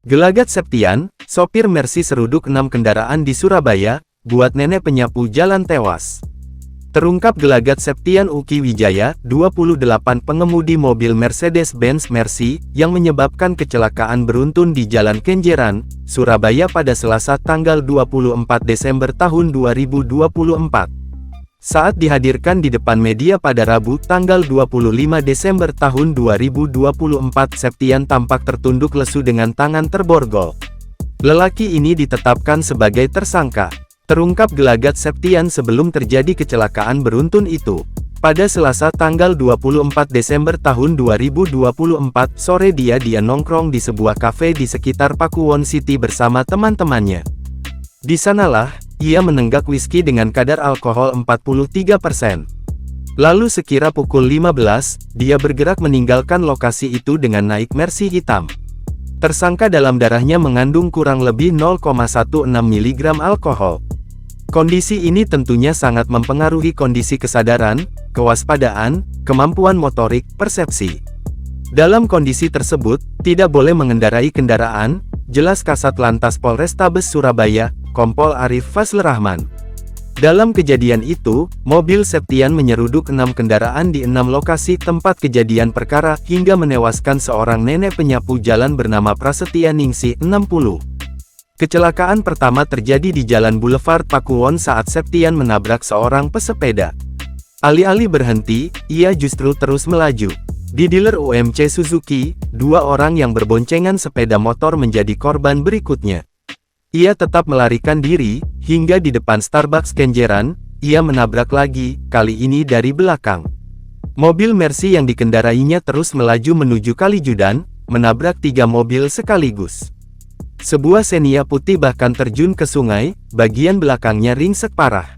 Gelagat Septian, sopir Mercy seruduk 6 kendaraan di Surabaya, buat nenek penyapu jalan tewas. Terungkap gelagat Septian Uki Wijaya, 28 pengemudi mobil Mercedes-Benz Mercy, yang menyebabkan kecelakaan beruntun di Jalan Kenjeran, Surabaya pada Selasa tanggal 24 Desember tahun 2024. Saat dihadirkan di depan media pada Rabu tanggal 25 Desember tahun 2024, Septian tampak tertunduk lesu dengan tangan terborgol. Lelaki ini ditetapkan sebagai tersangka. Terungkap gelagat Septian sebelum terjadi kecelakaan beruntun itu. Pada Selasa tanggal 24 Desember tahun 2024 sore dia nongkrong di sebuah kafe di sekitar Pakuwon City bersama teman-temannya. Di sanalah, ia menenggak whisky dengan kadar alkohol 43%. Lalu sekira pukul 15, dia bergerak meninggalkan lokasi itu dengan naik Mercy hitam. Tersangka dalam darahnya mengandung kurang lebih 0,16 mg alkohol. Kondisi ini tentunya sangat mempengaruhi kondisi kesadaran, kewaspadaan, kemampuan motorik, persepsi. Dalam kondisi tersebut, tidak boleh mengendarai kendaraan, jelas Kasat Lantas Polrestabes Surabaya, Kompol Arif Fazl Rahman. Dalam kejadian itu, mobil Septian menyeruduk 6 kendaraan di 6 lokasi tempat kejadian perkara hingga menewaskan seorang nenek penyapu jalan bernama Prasetya Ningsih, 60. Kecelakaan pertama terjadi di Jalan Boulevard Pakuwon saat Septian menabrak seorang pesepeda. Alih-alih berhenti, ia justru terus melaju. Di dealer UMC Suzuki, 2 orang yang berboncengan sepeda motor menjadi korban berikutnya. Ia tetap melarikan diri, hingga di depan Starbucks Kenjeran, ia menabrak lagi, kali ini dari belakang. Mobil Mercy yang dikendarainya terus melaju menuju Kalijudan, menabrak 3 mobil sekaligus. Sebuah Xenia putih bahkan terjun ke sungai, bagian belakangnya ringsek parah.